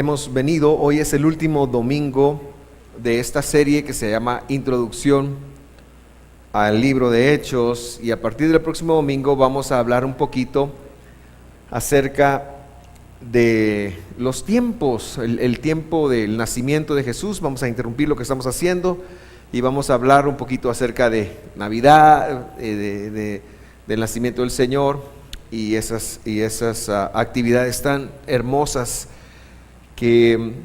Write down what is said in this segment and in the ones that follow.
hemos venido. Hoy es el último domingo de esta serie que se llama Introducción al libro de Hechos, y a partir del próximo domingo vamos a hablar un poquito acerca de los tiempos, el tiempo del nacimiento de Jesús. Vamos a interrumpir lo que estamos haciendo y vamos a hablar un poquito acerca de Navidad, del nacimiento del Señor y esas actividades tan hermosas que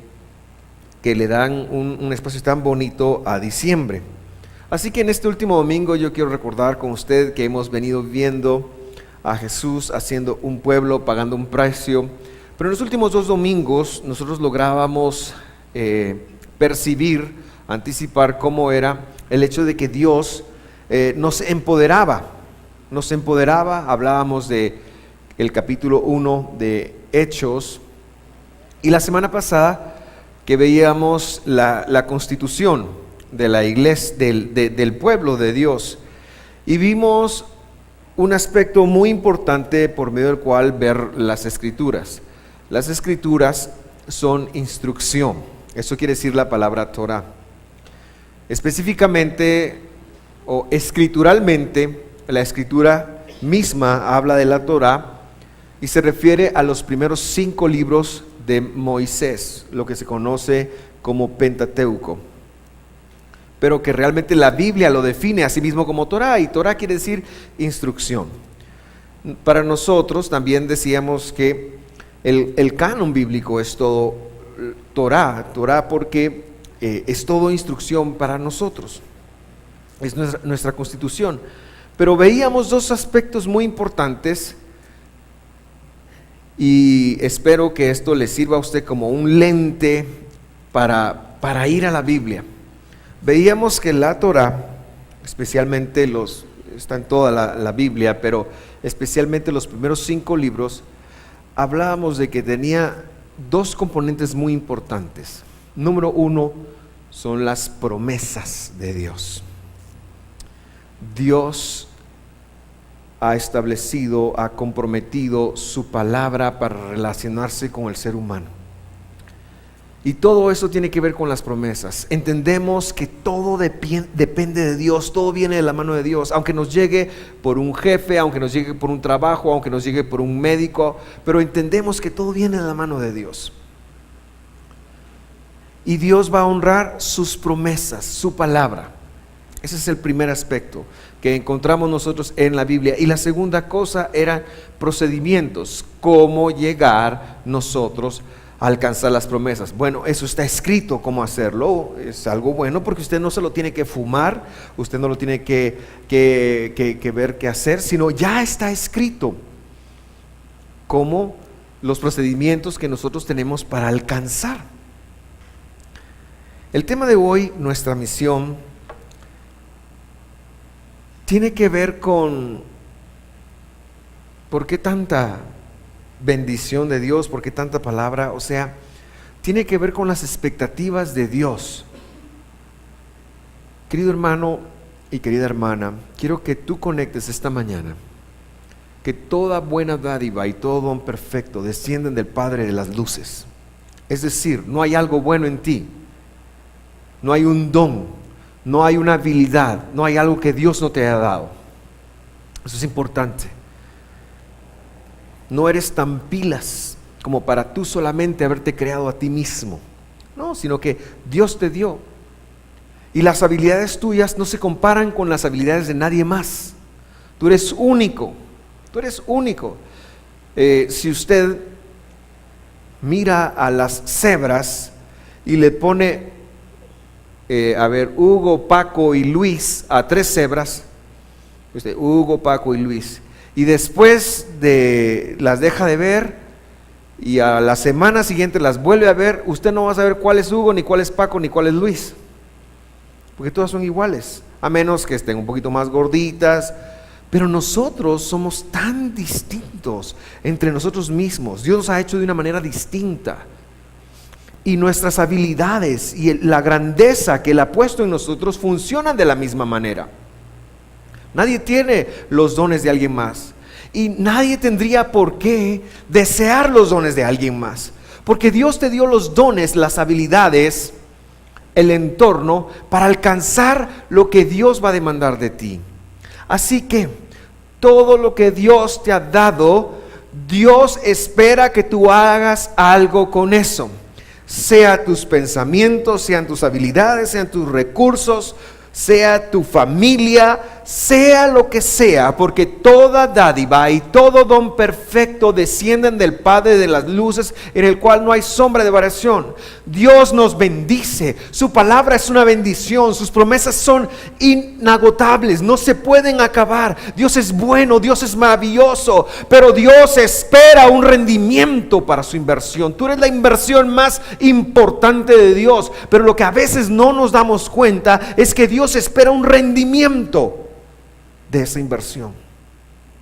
le dan un espacio tan bonito a diciembre. Así que en este último domingo yo quiero recordar con usted que hemos venido viendo a Jesús haciendo un pueblo, pagando un precio, pero en los últimos 2 domingos nosotros lográbamos percibir, anticipar cómo era el hecho de que Dios nos empoderaba, hablábamos de el capítulo 1 de Hechos, y la semana pasada que veíamos la constitución de la iglesia, del pueblo de Dios, y vimos un aspecto muy importante por medio del cual ver las escrituras. Las escrituras son instrucción, eso quiere decir la palabra Torah. Específicamente o escrituralmente, la escritura misma habla de la Torah y se refiere a los primeros 5 libros de Moisés, lo que se conoce como Pentateuco, pero que realmente la Biblia lo define a sí mismo como Torah, y Torah quiere decir instrucción. Para nosotros también decíamos que el canon bíblico es todo Torah porque es todo instrucción para nosotros, es nuestra constitución. Pero veíamos 2 aspectos muy importantes, y espero que esto le sirva a usted como un lente para ir a la Biblia. Veíamos que la Torah, especialmente está en toda la Biblia, pero especialmente los primeros 5 libros, hablábamos de que tenía 2 componentes muy importantes. Número 1 son las promesas de Dios. Dios ha establecido, ha comprometido su palabra para relacionarse con el ser humano. Y todo eso tiene que ver con las promesas. Entendemos que todo depende de Dios, todo viene de la mano de Dios, aunque nos llegue por un jefe, aunque nos llegue por un trabajo, aunque nos llegue por un médico, pero entendemos que todo viene de la mano de Dios. Y Dios va a honrar sus promesas, su palabra. Ese es el primer aspecto que encontramos nosotros en la Biblia. Y la segunda cosa eran procedimientos, cómo llegar nosotros a alcanzar las promesas. Bueno, eso está escrito cómo hacerlo, es algo bueno porque usted no se lo tiene que fumar, usted no lo tiene que ver qué hacer, sino ya está escrito cómo los procedimientos que nosotros tenemos para alcanzar. El tema de hoy, nuestra misión, tiene que ver con por qué tanta bendición de Dios, por qué tanta palabra. O sea, tiene que ver con las expectativas de Dios. Querido hermano y querida hermana, quiero que tú conectes esta mañana que toda buena dádiva y todo don perfecto descienden del Padre de las luces. Es decir, no hay algo bueno en ti, no hay un don, no hay una habilidad, no hay algo que Dios no te haya dado. Eso es importante. No eres tan pilas como para tú solamente haberte creado a ti mismo, no, sino que Dios te dio. Y las habilidades tuyas no se comparan con las habilidades de nadie más. Tú eres único, tú eres único. Si usted mira a las cebras y le pone Hugo, Paco y Luis a 3 cebras, Hugo, Paco y Luis, y después las deja de ver y a la semana siguiente las vuelve a ver, usted no va a saber cuál es Hugo, ni cuál es Paco, ni cuál es Luis, porque todas son iguales, a menos que estén un poquito más gorditas. Pero nosotros somos tan distintos entre nosotros mismos. Dios nos ha hecho de una manera distinta. Y nuestras habilidades y la grandeza que Él ha puesto en nosotros funcionan de la misma manera. Nadie tiene los dones de alguien más. Y nadie tendría por qué desear los dones de alguien más. Porque Dios te dio los dones, las habilidades, el entorno para alcanzar lo que Dios va a demandar de ti. Así que todo lo que Dios te ha dado, Dios espera que tú hagas algo con eso. Sea tus pensamientos, sean tus habilidades, sean tus recursos, sea tu familia, sea lo que sea, porque toda dádiva y todo don perfecto descienden del Padre de las luces, en el cual no hay sombra de variación. Dios nos bendice, su palabra es una bendición, sus promesas son inagotables, no se pueden acabar. Dios es bueno, Dios es maravilloso, pero Dios espera un rendimiento para su inversión. Tú eres la inversión más importante de Dios, pero lo que a veces no nos damos cuenta es que Dios espera un rendimiento de esa inversión.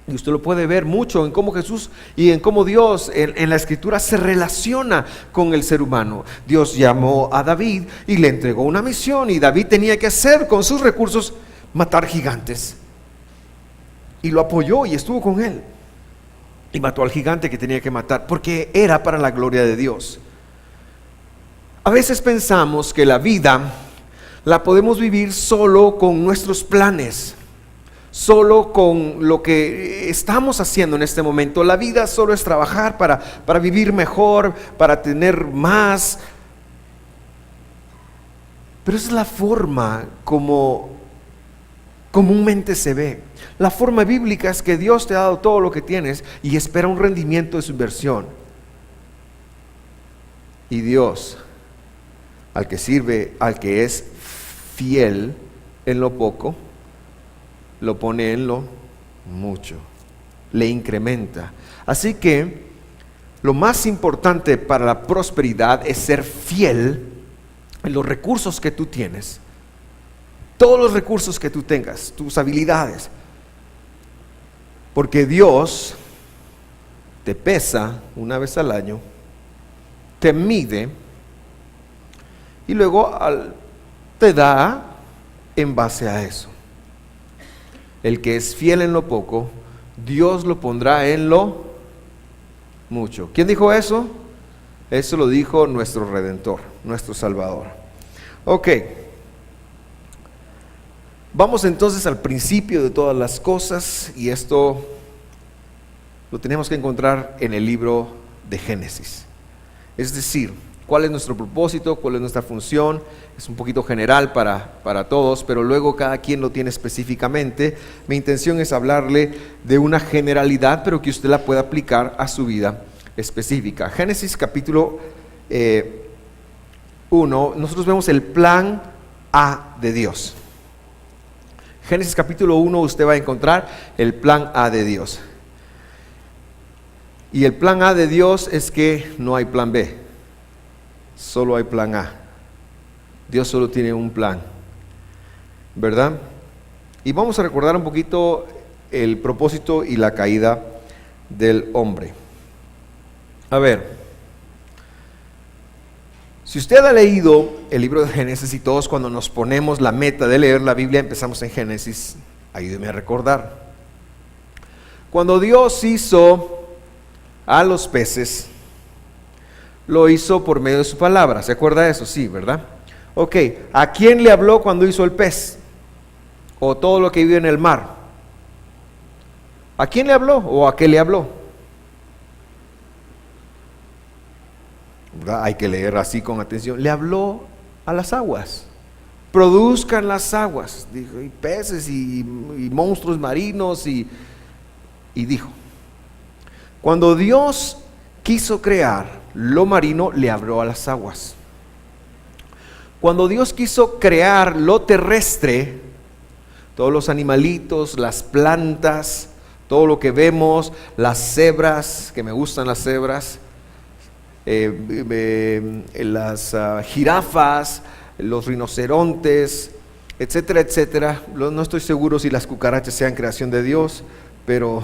Y usted lo puede ver mucho en cómo Jesús y en cómo Dios en la Escritura se relaciona con el ser humano. Dios llamó a David y le entregó una misión, y David tenía que hacer con sus recursos matar gigantes, y lo apoyó y estuvo con él y mató al gigante que tenía que matar, porque era para la gloria de Dios. A veces pensamos que la vida la podemos vivir solo con nuestros planes, solo con lo que estamos haciendo en este momento. La vida solo es trabajar para vivir mejor, para tener más. Pero esa es la forma como comúnmente se ve. La forma bíblica es que Dios te ha dado todo lo que tienes y espera un rendimiento de su inversión. Y Dios, al que sirve, al que es fiel en lo poco, lo pone en lo mucho, le incrementa. Así que lo más importante para la prosperidad es ser fiel en los recursos que tú tienes, todos los recursos que tú tengas, tus habilidades, porque Dios te pesa una vez al año, te mide y luego te da en base a eso. El que es fiel en lo poco, Dios lo pondrá en lo mucho. ¿Quién dijo eso? Eso lo dijo nuestro Redentor, nuestro Salvador. Ok. Vamos entonces al principio de todas las cosas, y esto lo tenemos que encontrar en el libro de Génesis. Es decir, ¿cuál es nuestro propósito? ¿Cuál es nuestra función? Es un poquito general para todos, pero luego cada quien lo tiene específicamente. Mi intención es hablarle de una generalidad, pero que usted la pueda aplicar a su vida específica. Génesis capítulo 1, nosotros vemos el plan A de Dios. Génesis capítulo 1, usted va a encontrar el plan A de Dios. Y el plan A de Dios es que no hay plan B, solo hay plan A. Dios solo tiene un plan, ¿verdad? Y vamos a recordar un poquito el propósito y la caída del hombre. A ver, si usted ha leído el libro de Génesis, y todos cuando nos ponemos la meta de leer la Biblia empezamos en Génesis, ayúdeme a recordar. Cuando Dios hizo a los peces, lo hizo por medio de su palabra. ¿Se acuerda de eso? Sí, ¿verdad? Ok, ¿a quién le habló cuando hizo el pez? O todo lo que vive en el mar. ¿A quién le habló o a qué le habló? ¿Verdad? Hay que leer así con atención. Le habló a las aguas. Produzcan las aguas. Dijo, y peces y monstruos marinos y dijo. Cuando Dios quiso crear lo marino, le habló a las aguas. Cuando Dios quiso crear lo terrestre, todos los animalitos, las plantas, todo lo que vemos, las cebras, que me gustan las cebras, las jirafas, los rinocerontes, etcétera, etcétera. No estoy seguro si las cucarachas sean creación de Dios, pero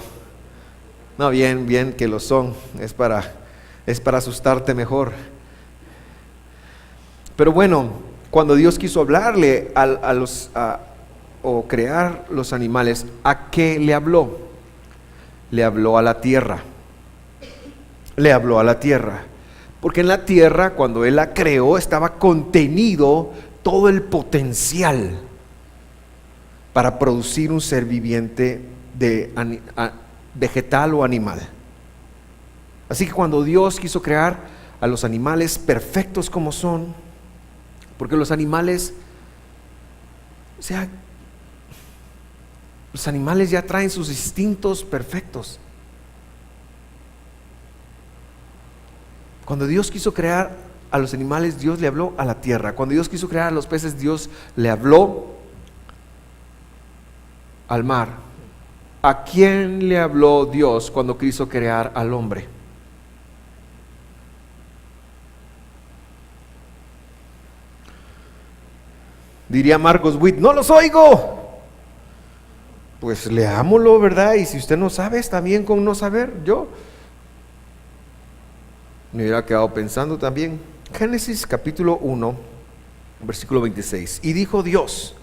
no, bien que lo son. Es para asustarte mejor. Pero bueno, cuando Dios quiso hablarle o crear los animales, ¿a qué le habló? Le habló a la tierra. Le habló a la tierra. Porque en la tierra, cuando Él la creó, estaba contenido todo el potencial para producir un ser viviente vegetal o animal. Así que cuando Dios quiso crear a los animales perfectos como son, porque los animales, los animales ya traen sus instintos perfectos. Cuando Dios quiso crear a los animales, Dios le habló a la tierra. Cuando Dios quiso crear a los peces, Dios le habló al mar. ¿A quién le habló Dios cuando quiso crear al hombre? Diría Marcos Witt, no los oigo. Pues leámoslo, ¿verdad? Y si usted no sabe, está bien con no saber. Yo me hubiera quedado pensando también. Génesis capítulo 1, versículo 26. Y dijo Dios,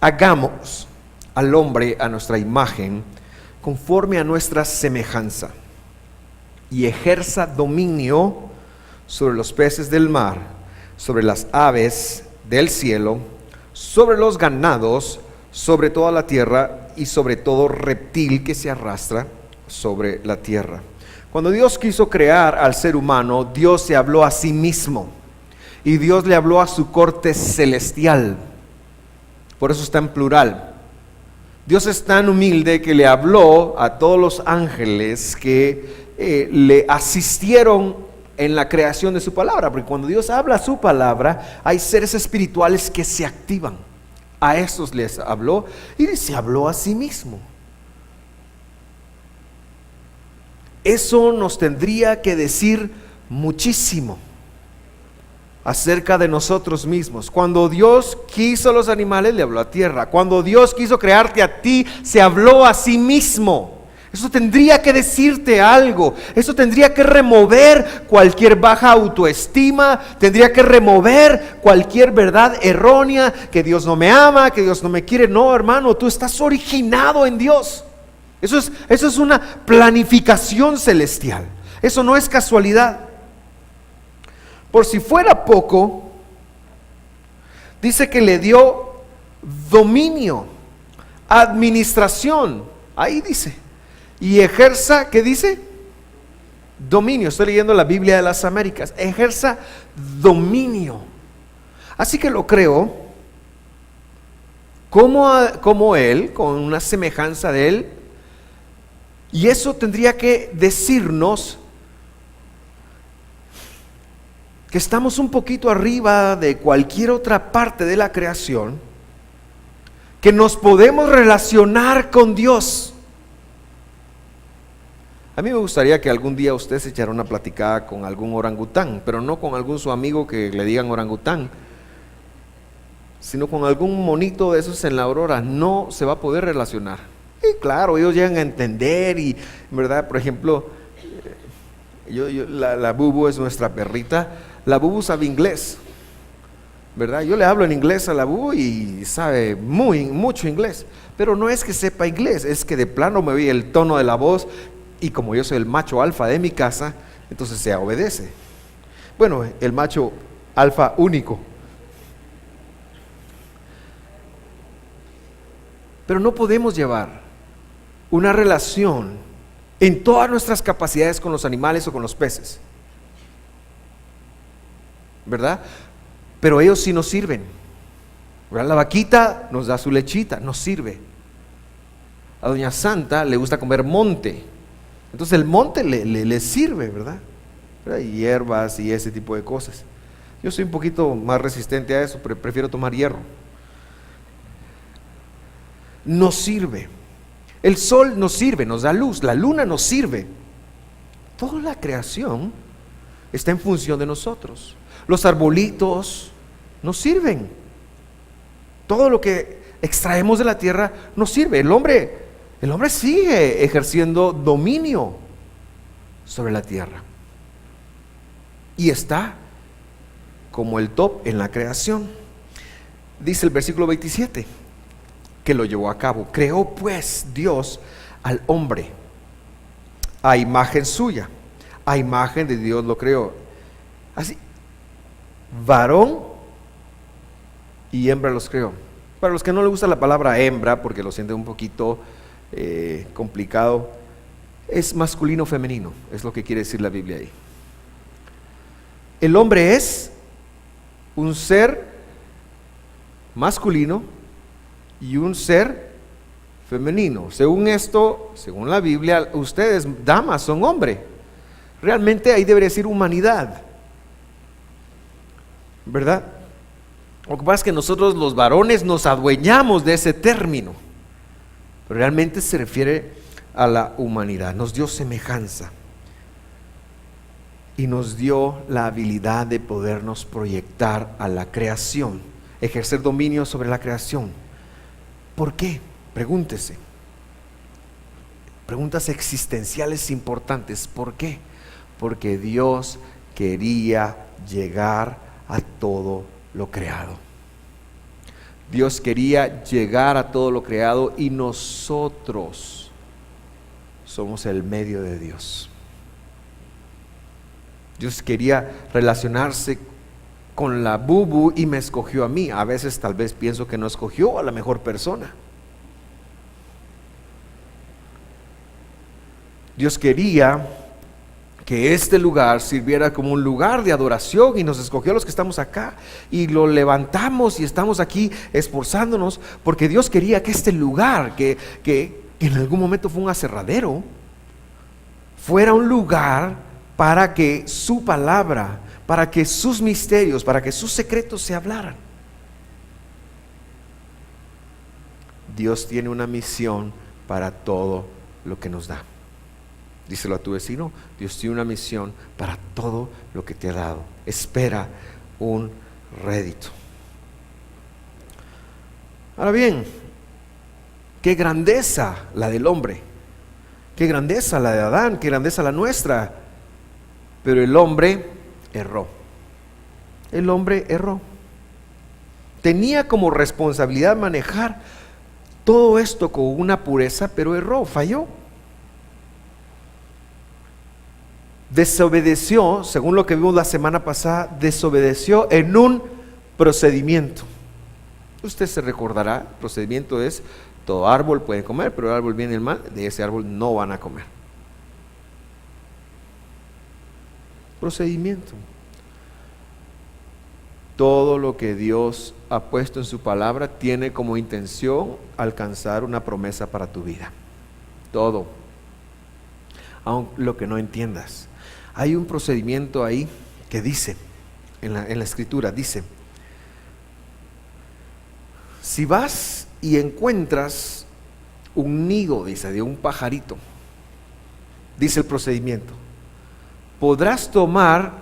hagamos al hombre a nuestra imagen, conforme a nuestra semejanza, y ejerza dominio sobre los peces del mar, sobre las aves del cielo, sobre los ganados, sobre toda la tierra y sobre todo reptil que se arrastra sobre la tierra. Cuando Dios quiso crear al ser humano, Dios se habló a sí mismo y Dios le habló a su corte celestial. Por eso está en plural. Dios es tan humilde que le habló a todos los ángeles que le asistieron en la creación de su palabra, porque cuando Dios habla su palabra, hay seres espirituales que se activan. A esos les habló y se habló a sí mismo. Eso nos tendría que decir muchísimo acerca de nosotros mismos. Cuando Dios quiso a los animales, le habló a tierra. Cuando Dios quiso crearte a ti, se habló a sí mismo. Eso tendría que decirte algo. Eso tendría que remover cualquier baja autoestima. Tendría que remover cualquier verdad errónea, que Dios no me ama, que Dios no me quiere. No, hermano, tú estás originado en Dios. Eso es una planificación celestial. Eso no es casualidad. Por si fuera poco, dice que le dio dominio, administración. Ahí dice. Y ejerza, ¿qué dice? Dominio. Estoy leyendo la Biblia de las Américas. Ejerza dominio. Así que lo creo como Él, con una semejanza de Él. Y eso tendría que decirnos que estamos un poquito arriba de cualquier otra parte de la creación, que nos podemos relacionar con Dios. A mí me gustaría que algún día usted se echara una platicada con algún orangután, pero no con algún su amigo que le digan orangután, sino con algún monito de esos en la aurora. No se va a poder relacionar. Y claro, ellos llegan a entender y, ¿verdad? Por ejemplo, la Bubu es nuestra perrita. La Bubu sabe inglés, ¿verdad? Yo le hablo en inglés a la Bubu y sabe mucho inglés, pero no es que sepa inglés, es que de plano me oye el tono de la voz y como yo soy el macho alfa de mi casa, entonces se obedece. Bueno, el macho alfa único. Pero no podemos llevar una relación en todas nuestras capacidades con los animales o con los peces, ¿verdad? Pero ellos sí nos sirven, ¿verdad? La vaquita nos da su lechita, nos sirve. A doña Santa le gusta comer monte, entonces el monte le sirve, ¿verdad? Y hierbas y ese tipo de cosas. Yo soy un poquito más resistente a eso, prefiero tomar hierro. Nos sirve. El sol nos sirve, nos da luz. La luna nos sirve. Toda la creación está en función de nosotros. Los arbolitos nos sirven. Todo lo que extraemos de la tierra nos sirve. El hombre sigue ejerciendo dominio sobre la tierra. Y está como el top en la creación. Dice el versículo 27. Que lo llevó a cabo. Creó pues Dios al hombre a imagen suya, a imagen de Dios lo creó. Así, varón y hembra los creó. Para los que no les gusta la palabra hembra, porque lo sienten un poquito complicado, es masculino femenino, es lo que quiere decir la Biblia ahí. El hombre es un ser masculino y un ser femenino. Según esto, según la Biblia, ustedes, damas, son hombre. Realmente ahí debería decir humanidad, ¿verdad? Lo que pasa es que nosotros los varones nos adueñamos de ese término, pero realmente se refiere a la humanidad. Nos dio semejanza y nos dio la habilidad de podernos proyectar a la creación, ejercer dominio sobre la creación. ¿Por qué? Pregúntese. Preguntas existenciales importantes. ¿Por qué? Porque Dios quería llegar a todo lo creado. Dios quería llegar a todo lo creado y nosotros somos el medio de Dios. Dios quería relacionarse con la bubu y me escogió a mí. A veces tal vez pienso que no escogió a la mejor persona. Dios quería que este lugar sirviera como un lugar de adoración y nos escogió a los que estamos acá y lo levantamos y estamos aquí esforzándonos porque Dios quería que este lugar, que en algún momento fue un aserradero, fuera un lugar para que su palabra, para que sus misterios, para que sus secretos se hablaran. Dios tiene una misión para todo lo que nos da. Díselo a tu vecino, Dios tiene una misión para todo lo que te ha dado. Espera un rédito. Ahora bien, qué grandeza la del hombre, qué grandeza la de Adán, qué grandeza la nuestra. Pero el hombre erró. El hombre erró. Tenía como responsabilidad manejar todo esto con una pureza, pero erró, falló. Desobedeció, según lo que vimos la semana pasada, desobedeció en un procedimiento. Usted se recordará, el procedimiento es, todo árbol pueden comer, pero el árbol bien y el mal, de ese árbol no van a comer. Procedimiento. Todo lo que Dios ha puesto en su palabra tiene como intención alcanzar una promesa para tu vida. Todo. Aun lo que no entiendas. Hay un procedimiento ahí que dice, en la escritura, dice, si vas y encuentras un nido, dice, de un pajarito, dice el procedimiento, podrás tomar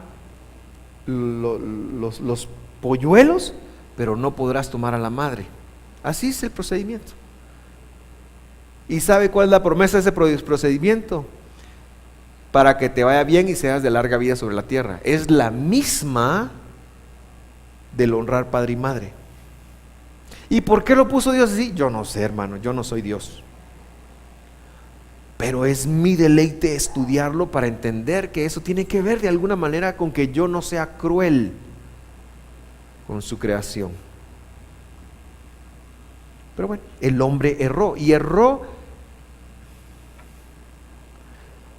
los polluelos, pero no podrás tomar a la madre. Así es el procedimiento. ¿Y sabe cuál es la promesa de ese procedimiento? Para que te vaya bien y seas de larga vida sobre la tierra. Es la misma del honrar padre y madre. ¿Y por qué lo puso Dios así? Yo no sé, hermano, yo no soy Dios. Pero es mi deleite estudiarlo para entender que eso tiene que ver de alguna manera con que yo no sea cruel con su creación. Pero bueno, el hombre erró y erró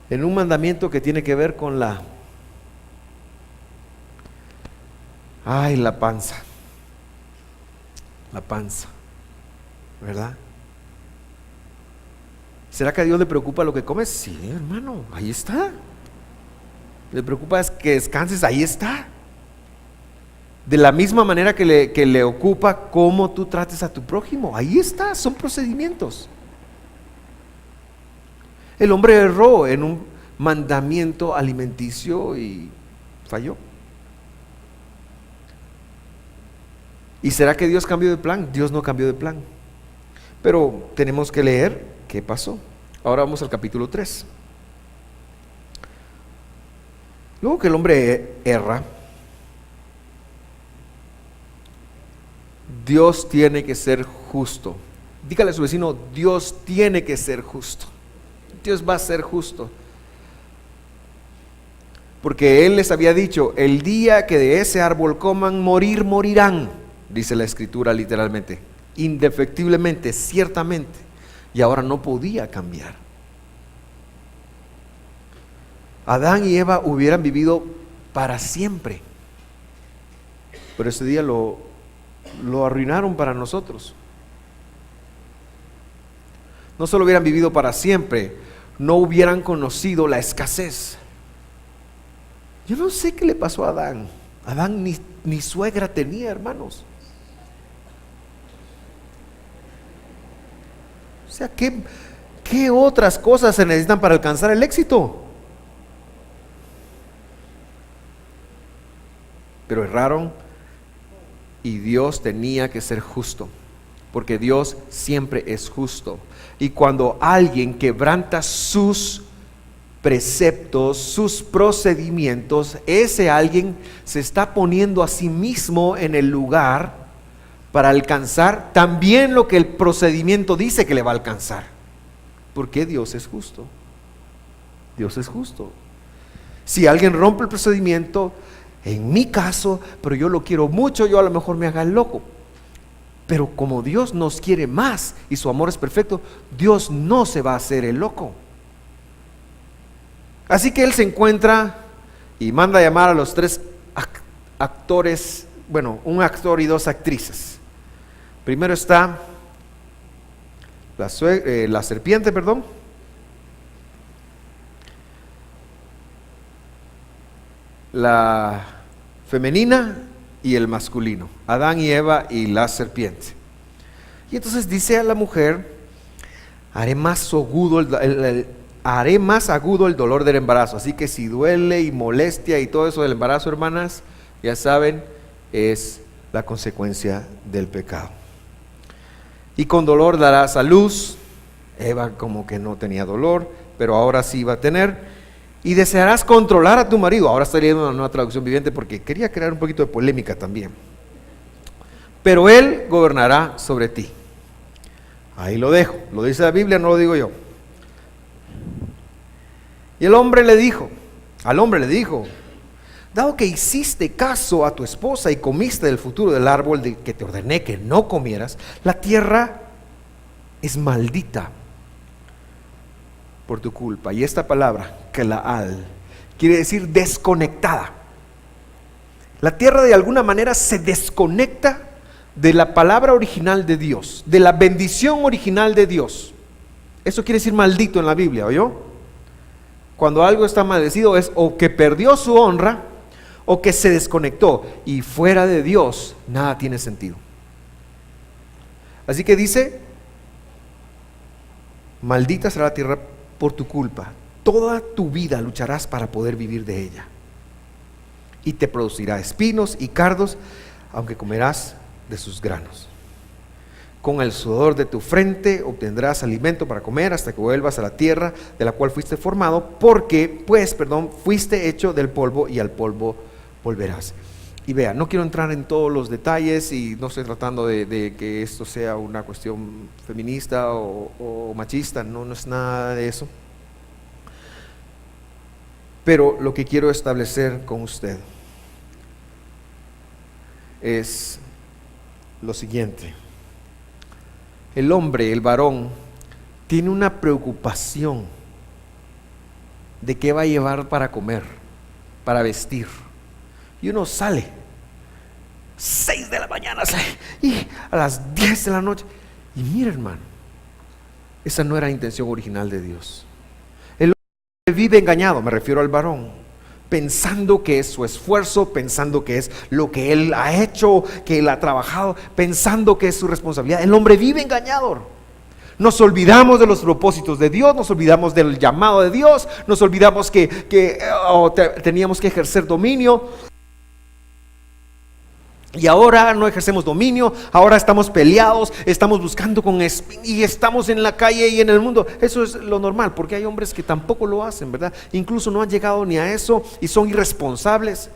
en un mandamiento que tiene que ver con la panza. La panza, ¿verdad? ¿Será que a Dios le preocupa lo que comes? Sí, hermano, ahí está. Le preocupa es que descanses, ahí está. De la misma manera que le ocupa cómo tú trates a tu prójimo, ahí está, son procedimientos. El hombre erró en un mandamiento alimenticio y falló. ¿Y será que Dios cambió de plan? Dios no cambió de plan. Pero tenemos que leer qué pasó. Ahora vamos al capítulo 3. Luego que el hombre erra, Dios tiene que ser justo. Dígale a su vecino, Dios tiene que ser justo. Dios va a ser justo. porque Él les había dicho, el día que de ese árbol coman, morirán, dice la Escritura literalmente, indefectiblemente, ciertamente, y ahora no podía cambiar. Adán y Eva hubieran vivido para siempre, pero ese día lo arruinaron para nosotros. No solo hubieran vivido para siempre, no hubieran conocido la escasez. Yo no sé qué le pasó a Adán. Adán ni suegra tenía, hermanos. O sea, ¿qué otras cosas se necesitan para alcanzar el éxito? Pero erraron y Dios tenía que ser justo, porque Dios siempre es justo. Y cuando alguien quebranta sus preceptos, sus procedimientos, ese alguien se está poniendo a sí mismo en el lugar para alcanzar también lo que el procedimiento dice que le va a alcanzar, porque Dios es justo. Dios es justo. Si alguien rompe el procedimiento, en mi caso, pero yo lo quiero mucho, yo a lo mejor me haga el loco. Pero como Dios nos quiere más y su amor es perfecto, Dios no se va a hacer el loco. Así que Él se encuentra y manda a llamar a los 3 actores, bueno, un actor y 2 actrices. Primero está la serpiente, la femenina y el masculino, Adán y Eva y la serpiente. Y entonces dice a la mujer: haré más agudo el dolor del embarazo. Así que si duele y molestia y todo eso del embarazo, hermanas, ya saben, es la consecuencia del pecado. Y con dolor darás a luz. Eva como que no tenía dolor, pero ahora sí va a tener. Y desearás controlar a tu marido. Ahora estoy leyendo una nueva traducción viviente porque quería crear un poquito de polémica también. Pero él gobernará sobre ti. Ahí lo dejo. Lo dice la Biblia, no lo digo yo. Y al hombre le dijo, dado que hiciste caso a tu esposa y comiste del futuro del árbol de que te ordené que no comieras, la tierra es maldita por tu culpa. Y esta palabra, Kelaal, quiere decir desconectada. La tierra de alguna manera se desconecta de la palabra original de Dios, de la bendición original de Dios. Eso quiere decir maldito en la Biblia, ¿oyó? Cuando algo está maldecido es o que perdió su honra o que se desconectó, y fuera de Dios nada tiene sentido. Así que dice: maldita será la tierra por tu culpa, toda tu vida lucharás para poder vivir de ella, y te producirá espinos y cardos, aunque comerás de sus granos. Con el sudor de tu frente obtendrás alimento para comer hasta que vuelvas a la tierra de la cual fuiste formado, porque fuiste hecho del polvo y al polvo volverás. Y vea, no quiero entrar en todos los detalles y no estoy tratando de que esto sea una cuestión feminista o machista, no es nada de eso. Pero lo que quiero establecer con usted es lo siguiente: el hombre, el varón, tiene una preocupación de qué va a llevar para comer, para vestir. Y uno sale 6 de la mañana y a las 10 de la noche. Y mira, hermano, esa no era la intención original de Dios. El hombre vive engañado, me refiero al varón, pensando que es su esfuerzo, pensando que es lo que él ha hecho, que él ha trabajado, pensando que es su responsabilidad. El hombre vive engañado. Nos olvidamos de los propósitos de Dios, nos olvidamos del llamado de Dios, nos olvidamos que teníamos que ejercer dominio. Y ahora no ejercemos dominio, ahora estamos peleados, estamos buscando y estamos en la calle y en el mundo. Eso es lo normal, porque hay hombres que tampoco lo hacen, ¿verdad? Incluso no han llegado ni a eso y son irresponsables.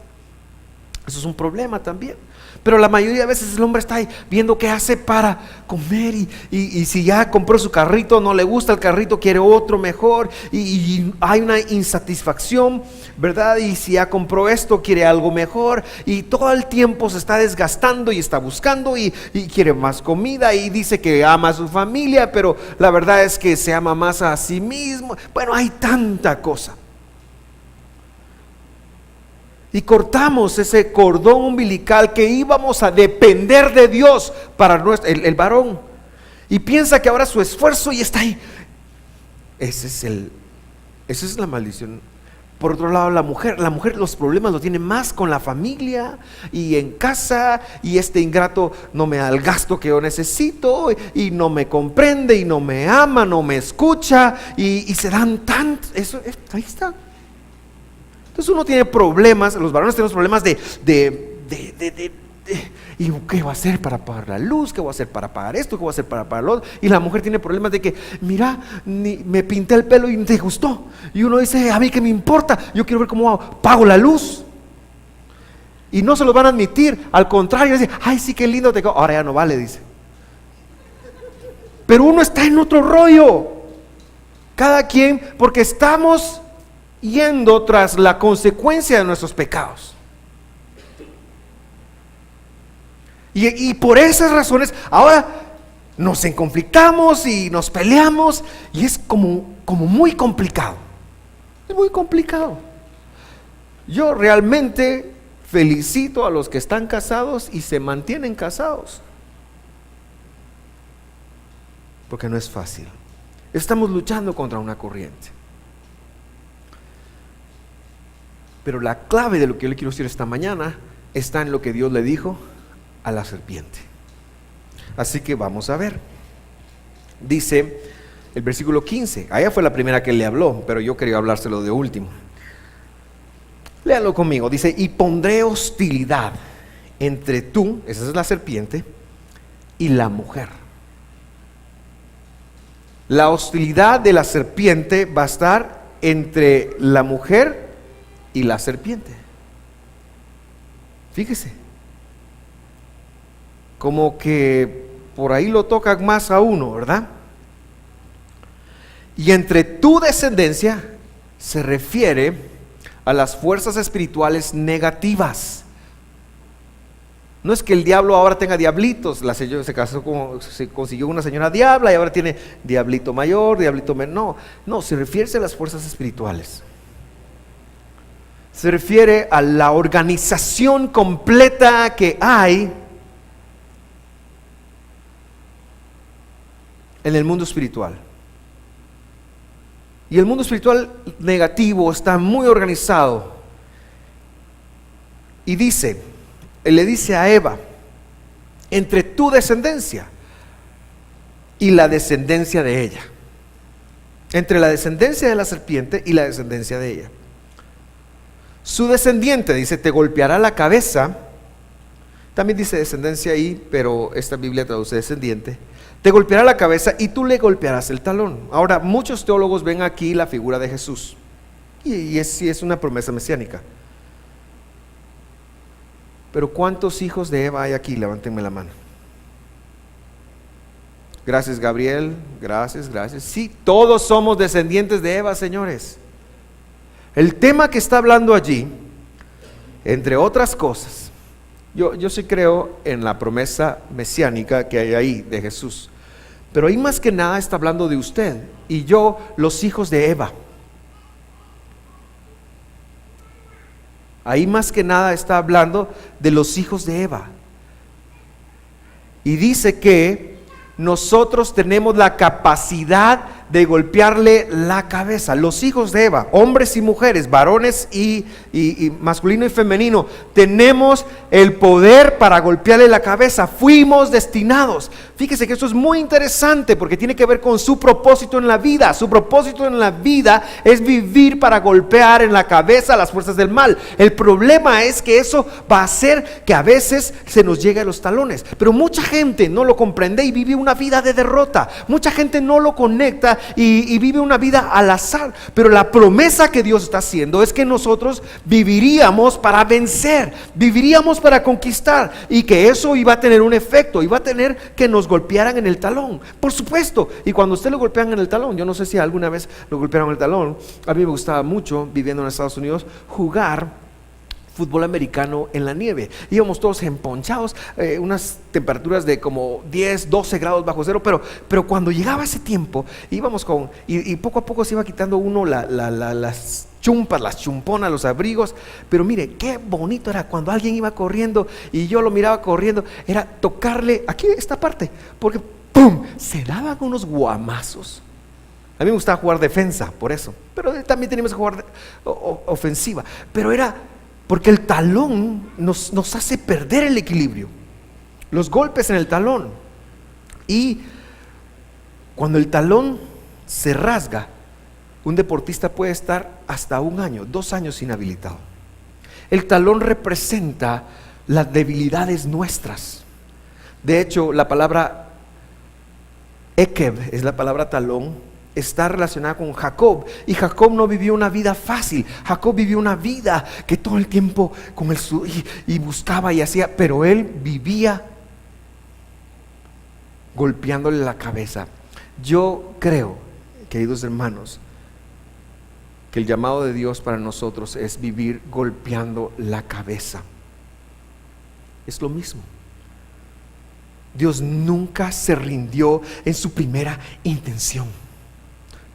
Eso es un problema también. Pero la mayoría de veces el hombre está ahí viendo qué hace para comer y si ya compró su carrito, no le gusta el carrito, quiere otro mejor y hay una insatisfacción, ¿verdad? Y si ya compró esto, quiere algo mejor y todo el tiempo se está desgastando y está buscando y quiere más comida y dice que ama a su familia, pero la verdad es que se ama más a sí mismo. Bueno, hay tanta cosa. Y cortamos ese cordón umbilical que íbamos a depender de Dios para el varón. Y piensa que ahora su esfuerzo y está ahí. Esa es la maldición. Por otro lado, la mujer los problemas los tiene más con la familia y en casa. Y este ingrato no me da el gasto que yo necesito y no me comprende y no me ama, no me escucha y se dan tanto. Ahí está. Entonces uno tiene problemas, los varones tenemos problemas ¿y qué voy a hacer para pagar la luz? ¿Qué voy a hacer para pagar esto? ¿Qué voy a hacer para pagar lo otro? Y la mujer tiene problemas de que, mira, me pinté el pelo y te gustó. Y uno dice, a mí qué me importa, yo quiero ver cómo pago la luz. Y no se lo van a admitir, al contrario, dice, ay sí, qué lindo te quedó. Ahora ya no vale, dice. Pero uno está en otro rollo. Cada quien, porque estamos yendo tras la consecuencia de nuestros pecados. Y por esas razones ahora nos conflictamos y nos peleamos y es como muy complicado. Es muy complicado. Yo realmente felicito a los que están casados y se mantienen casados, porque no es fácil. Estamos luchando contra una corriente. Pero la clave de lo que yo le quiero decir esta mañana está en lo que Dios le dijo a la serpiente. Así que vamos a ver. Dice el versículo 15. A ella fue la primera que le habló, pero yo quería hablárselo de último. Léalo conmigo. Dice, y pondré hostilidad entre tú, esa es la serpiente, y la mujer. La hostilidad de la serpiente va a estar entre la mujer y la serpiente. Fíjese, como que por ahí lo tocan más a uno, ¿verdad? Y entre tu descendencia se refiere a las fuerzas espirituales negativas. No es que el diablo ahora tenga diablitos. La señora se consiguió una señora diabla y ahora tiene diablito mayor, diablito menor. No, se refiere a las fuerzas espirituales. Se refiere a la organización completa que hay en el mundo espiritual. Y el mundo espiritual negativo está muy organizado. Y le dice a Eva, entre tu descendencia y la descendencia de ella. Entre la descendencia de la serpiente y la descendencia de ella. Su descendiente, dice, te golpeará la cabeza. También dice descendencia ahí, pero esta Biblia traduce descendiente. Te golpeará la cabeza y tú le golpearás el talón. Ahora, muchos teólogos ven aquí la figura de Jesús. Y es una promesa mesiánica. Pero ¿cuántos hijos de Eva hay aquí? Levántenme la mano. Gracias, Gabriel. Gracias. Sí, todos somos descendientes de Eva, señores. El tema que está hablando allí, entre otras cosas, yo sí creo en la promesa mesiánica que hay ahí de Jesús, pero ahí más que nada está hablando de usted y yo, los hijos de Eva. Ahí más que nada está hablando de los hijos de Eva. Y dice que nosotros tenemos la capacidad de golpearle la cabeza. Los hijos de Eva, hombres y mujeres, varones y masculino y femenino, tenemos el poder para golpearle la cabeza. Fuimos destinados. Fíjese que esto es muy interesante porque tiene que ver con su propósito en la vida. Su propósito en la vida es vivir para golpear en la cabeza a las fuerzas del mal. El problema es que eso va a hacer que a veces se nos llegue a los talones. Pero mucha gente no lo comprende y vive una vida de derrota. Mucha gente no lo conecta vida y vive una vida al azar. Pero la promesa que Dios está haciendo es que nosotros viviríamos para vencer, viviríamos para conquistar, y que eso iba a tener un efecto, iba a tener que nos golpearan en el talón, por supuesto. Y cuando usted lo golpean en el talón, yo no sé si alguna vez lo golpearon en el talón, a mí me gustaba mucho, viviendo en Estados Unidos, jugar fútbol americano en la nieve. Íbamos todos emponchados, unas temperaturas de como 10, 12 grados bajo cero, pero cuando llegaba ese tiempo, íbamos y poco a poco se iba quitando uno las chumpas, las chumponas, los abrigos. Pero mire, qué bonito era cuando alguien iba corriendo y yo lo miraba corriendo, era tocarle aquí esta parte, porque ¡pum!, se daban unos guamazos. A mí me gustaba jugar defensa, por eso, pero también teníamos que jugar ofensiva, pero era porque el talón nos hace perder el equilibrio, los golpes en el talón. Y cuando el talón se rasga, un deportista puede estar hasta 1 año, 2 años inhabilitado. El talón representa las debilidades nuestras. De hecho, la palabra Ekeb es la palabra talón, está relacionada con Jacob, y Jacob no vivió una vida fácil. Jacob vivió una vida que todo el tiempo con el y buscaba y hacía, pero él vivía golpeándole la cabeza. Yo creo, queridos hermanos, que el llamado de Dios para nosotros es vivir golpeando la cabeza. Es lo mismo. Dios nunca se rindió en su primera intención.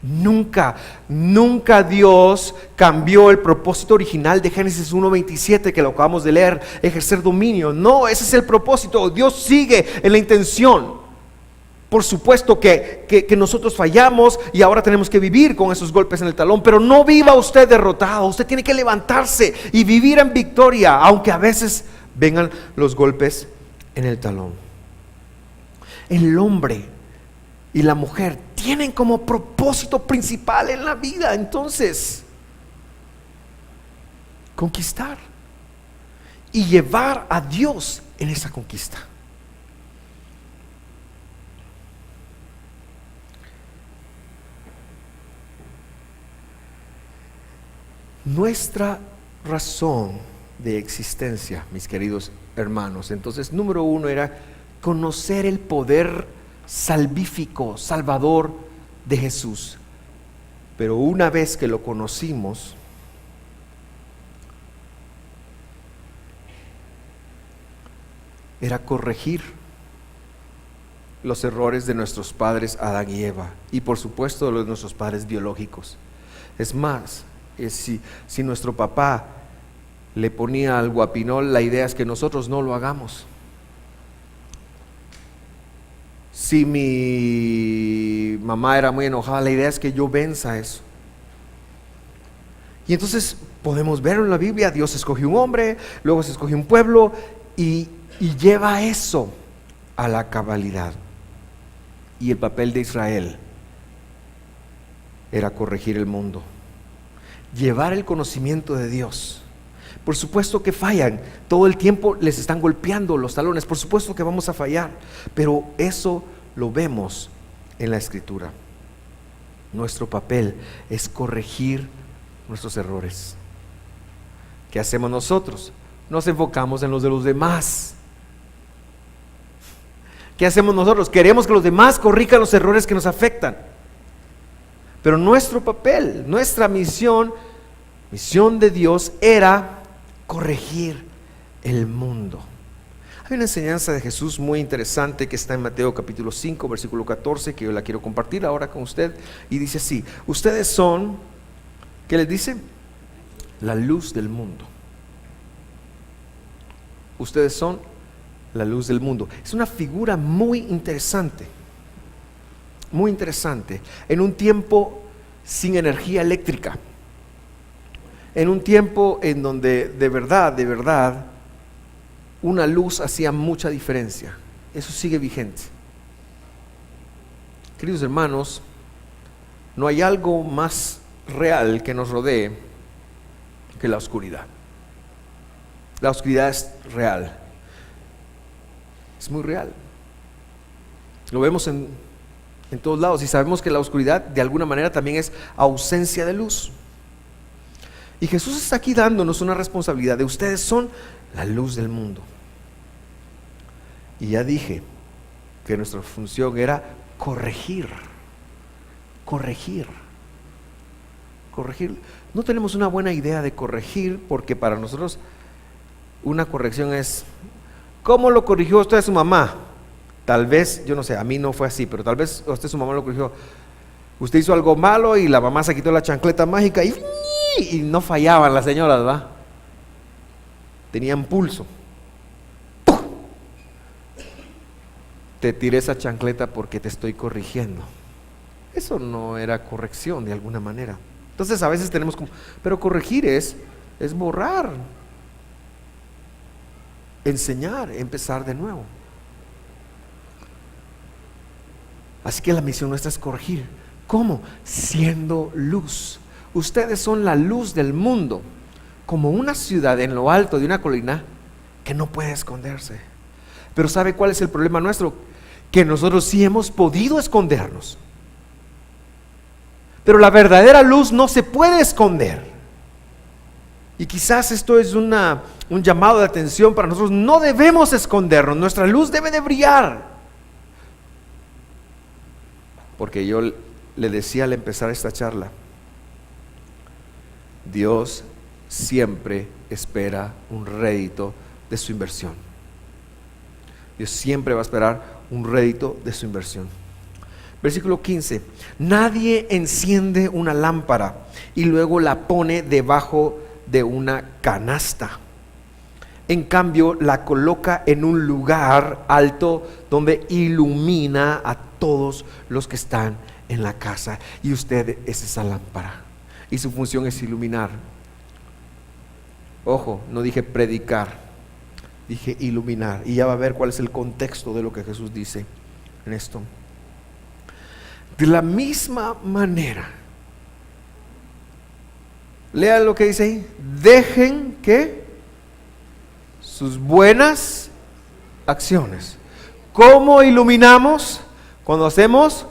Nunca Dios cambió el propósito original de Génesis 1:27 que lo acabamos de leer, ejercer dominio. No, ese es el propósito. Dios sigue en la intención. Por supuesto que nosotros fallamos y ahora tenemos que vivir con esos golpes en el talón, pero no viva usted derrotado. Usted tiene que levantarse y vivir en victoria, aunque a veces vengan los golpes en el talón. El hombre y la mujer tienen como propósito principal en la vida, entonces, conquistar y llevar a Dios en esa conquista. Nuestra razón de existencia, mis queridos hermanos, entonces, número 1 era conocer el poder salvífico, salvador de Jesús. Pero una vez que lo conocimos, era corregir los errores de nuestros padres Adán y Eva, y por supuesto de los de nuestros padres biológicos. Es más, si nuestro papá le ponía al guapinol, la idea es que nosotros no lo hagamos. Si mi mamá era muy enojada, la idea es que yo venza eso. Y entonces podemos ver en la Biblia, Dios escogió un hombre, luego se escogió un pueblo y lleva eso a la cabalidad. Y el papel de Israel era corregir el mundo, llevar el conocimiento de Dios. Por supuesto que fallan, todo el tiempo les están golpeando los talones, por supuesto que vamos a fallar, pero eso lo vemos en la Escritura. Nuestro papel es corregir nuestros errores. ¿Qué hacemos nosotros? Nos enfocamos en los de los demás. ¿Qué hacemos nosotros? Queremos que los demás corrijan los errores que nos afectan. Pero nuestro papel, nuestra misión de Dios era corregir el mundo. Hay una enseñanza de Jesús muy interesante que está en Mateo capítulo 5, versículo 14, que yo la quiero compartir ahora con usted, y dice así: ustedes son, ¿qué les dice? La luz del mundo. Ustedes son la luz del mundo. Es una figura muy interesante, en un tiempo sin energía eléctrica, en un tiempo en donde de verdad una luz hacía mucha diferencia. Eso sigue vigente. Queridos hermanos, no hay algo más real que nos rodee que la oscuridad. La oscuridad es real, es muy real. Lo vemos en en todos lados, y sabemos que la oscuridad de alguna manera también es ausencia de luz. Y Jesús está aquí dándonos una responsabilidad de ustedes son la luz del mundo. Y ya dije que nuestra función era corregir. No tenemos una buena idea de corregir, porque para nosotros una corrección es, ¿cómo lo corrigió usted a su mamá? Tal vez, yo no sé, a mí no fue así, pero tal vez usted su mamá lo corrigió. Usted hizo algo malo y la mamá se quitó la chancleta mágica y no fallaban las señoras, ¿va? Tenían pulso. ¡Pum! Te tiré esa chancleta porque te estoy corrigiendo. Eso no era corrección de alguna manera. Entonces a veces tenemos como, pero corregir es borrar, enseñar, empezar de nuevo. Así que la misión nuestra es corregir. ¿Cómo? Siendo luz. Ustedes son la luz del mundo, como una ciudad en lo alto de una colina que no puede esconderse. Pero ¿sabe cuál es el problema nuestro? Que nosotros sí hemos podido escondernos. Pero la verdadera luz no se puede esconder. Y quizás esto es un llamado de atención para nosotros. No debemos escondernos, nuestra luz debe de brillar. Porque yo le decía al empezar esta charla, Dios siempre espera un rédito de su inversión. Dios siempre va a esperar un rédito de su inversión. Versículo 15, nadie enciende una lámpara y luego la pone debajo de una canasta. En cambio, la coloca en un lugar alto donde ilumina a todos los que están en la casa. Y usted es esa lámpara. Y su función es iluminar. Ojo, no dije predicar, dije iluminar. Y ya va a ver cuál es el contexto de lo que Jesús dice en esto. De la misma manera, lea lo que dice ahí. Dejen que sus buenas acciones. ¿Cómo iluminamos? Cuando hacemos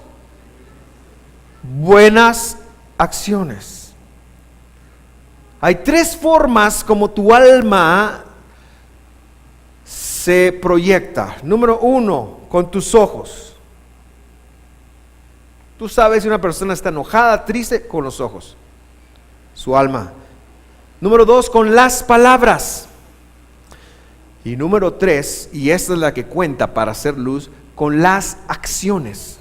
buenas acciones. Hay tres formas como tu alma se proyecta. Número 1, con tus ojos. Tú sabes si una persona está enojada, triste, con los ojos, su alma. Número 2, con las palabras. Y número 3, y esta es la que cuenta para hacer luz, con las acciones.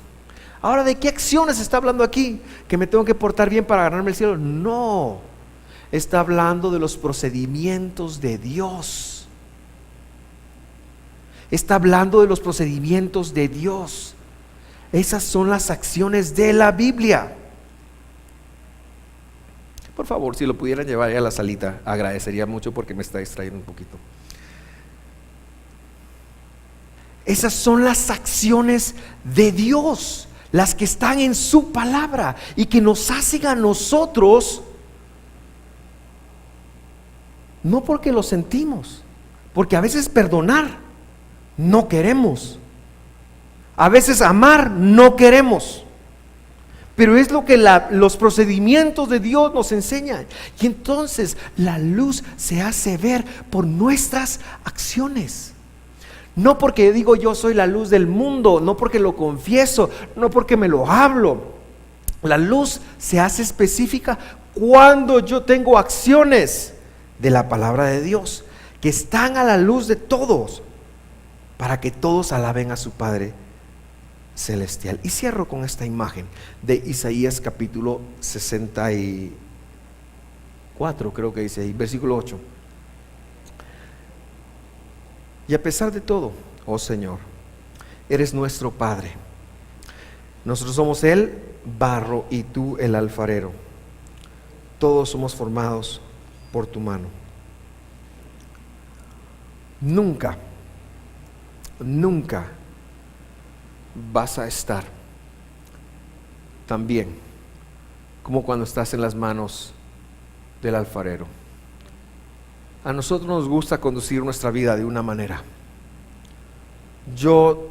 Ahora, ¿de qué acciones está hablando aquí? ¿Que me tengo que portar bien para ganarme el cielo? No, está hablando de los procedimientos de Dios. Está hablando de los procedimientos de Dios. Esas son las acciones de la Biblia. Por favor, si lo pudieran llevar a la salita, agradecería mucho porque me está distrayendo un poquito. Esas son las acciones de Dios, las que están en su palabra y que nos hacen a nosotros, no porque lo sentimos, porque a veces perdonar no queremos. A veces amar no queremos, pero es lo que los procedimientos de Dios nos enseñan. Y entonces la luz se hace ver por nuestras acciones. No porque digo yo soy la luz del mundo, no porque lo confieso, no porque me lo hablo. La luz se hace específica cuando yo tengo acciones de la palabra de Dios que están a la luz de todos, para que todos alaben a su Padre celestial. Y cierro con esta imagen de Isaías capítulo 64, creo que dice ahí, versículo 8. Y a pesar de todo, oh Señor, eres nuestro Padre. Nosotros somos el barro y tú el alfarero. Todos somos formados por tu mano. Nunca vas a estar tan bien como cuando estás en las manos del alfarero. A nosotros nos gusta conducir nuestra vida de una manera. Yo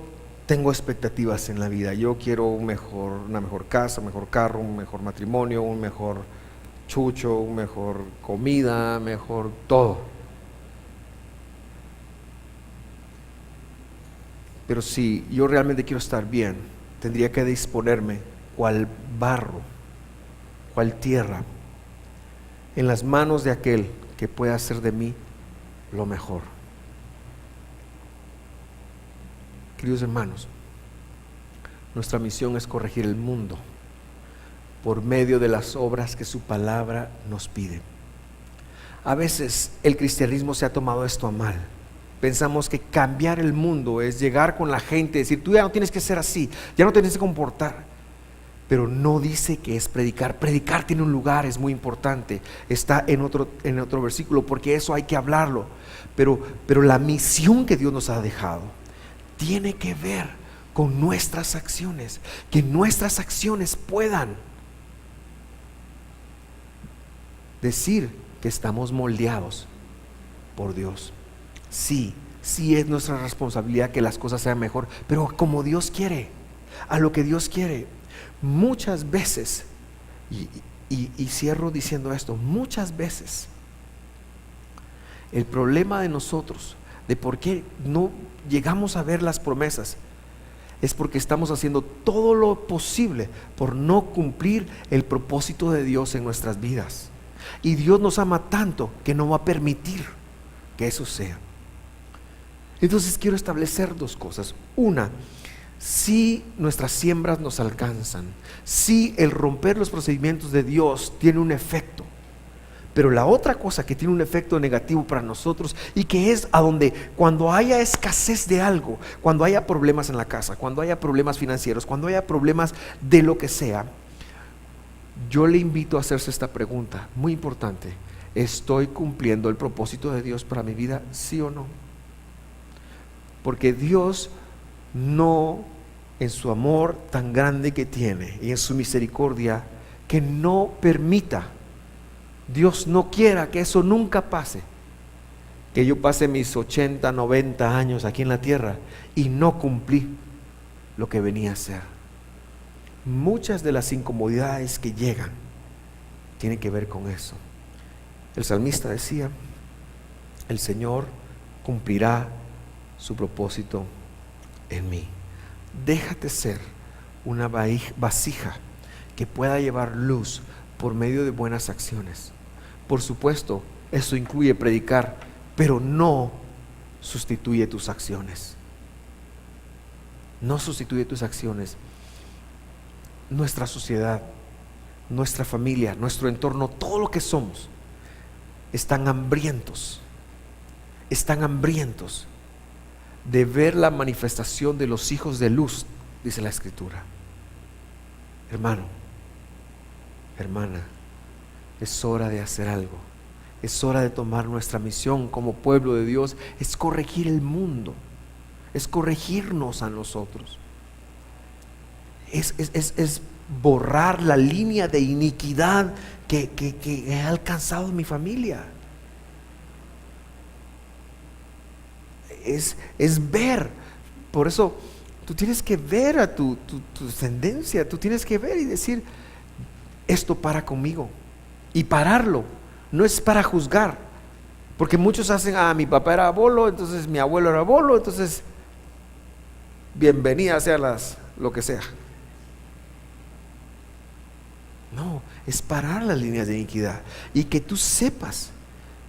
tengo expectativas en la vida. Yo quiero una mejor casa, un mejor carro, un mejor matrimonio, un mejor chucho, un mejor comida, mejor todo. Pero si yo realmente quiero estar bien, tendría que disponerme cual barro, cual tierra, en las manos de aquel que pueda hacer de mí lo mejor. Queridos hermanos, nuestra misión es corregir el mundo por medio de las obras que su palabra nos pide. A veces el cristianismo se ha tomado esto a mal. Pensamos que cambiar el mundo es llegar con la gente, decir, tú ya no tienes que ser así, ya no tienes que comportar. Pero no dice que es predicar. Predicar tiene un lugar, es muy importante. Está en otro versículo, porque eso hay que hablarlo. Pero la misión que Dios nos ha dejado tiene que ver con nuestras acciones. Que nuestras acciones puedan decir que estamos moldeados por Dios. Sí es nuestra responsabilidad que las cosas sean mejor, pero como Dios quiere, a lo que Dios quiere. Muchas veces, y cierro diciendo esto, muchas veces el problema de nosotros, de por qué no llegamos a ver las promesas, es porque estamos haciendo todo lo posible por no cumplir el propósito de Dios en nuestras vidas. Y Dios nos ama tanto que no va a permitir que eso sea. Entonces quiero establecer dos cosas. Una, si nuestras siembras nos alcanzan, si el romper los procedimientos de Dios tiene un efecto, pero la otra cosa que tiene un efecto negativo para nosotros, y que es a donde cuando haya escasez de algo, cuando haya problemas en la casa, cuando haya problemas financieros, cuando haya problemas de lo que sea, yo le invito a hacerse esta pregunta muy importante: ¿estoy cumpliendo el propósito de Dios para mi vida? ¿Sí o no? Porque Dios no, en su amor tan grande que tiene y en su misericordia, que no permita, Dios no quiera que eso nunca pase, que yo pase mis 80, 90 años aquí en la tierra y no cumplí lo que venía a hacer. Muchas de las incomodidades que llegan tienen que ver con eso. El salmista decía: el Señor cumplirá su propósito en mí. Déjate ser una vasija que pueda llevar luz por medio de buenas acciones. Por supuesto, eso incluye predicar, pero no sustituye tus acciones. No sustituye tus acciones. Nuestra sociedad, nuestra familia, nuestro entorno, todo lo que somos, están hambrientos de ver la manifestación de los hijos de luz, dice la Escritura. Hermano, hermana, es hora de hacer algo. Es hora de tomar nuestra misión como pueblo de Dios. Es corregir el mundo, es corregirnos a nosotros, es borrar la línea de iniquidad que he alcanzado en mi familia. Es ver. Por eso tú tienes que ver a tu descendencia. Tú tienes que ver y decir: esto para conmigo. Y pararlo. No es para juzgar, porque muchos hacen: mi papá era bolo, entonces mi abuelo era bolo, entonces bienvenida sea lo que sea. No, es parar las líneas de iniquidad. Y que tú sepas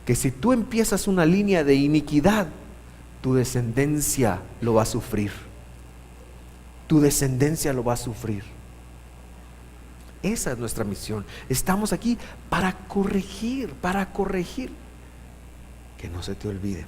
que si tú empiezas una línea de iniquidad, tu descendencia lo va a sufrir. Tu descendencia lo va a sufrir. Esa es nuestra misión. Estamos aquí para corregir. Que no se te olvide.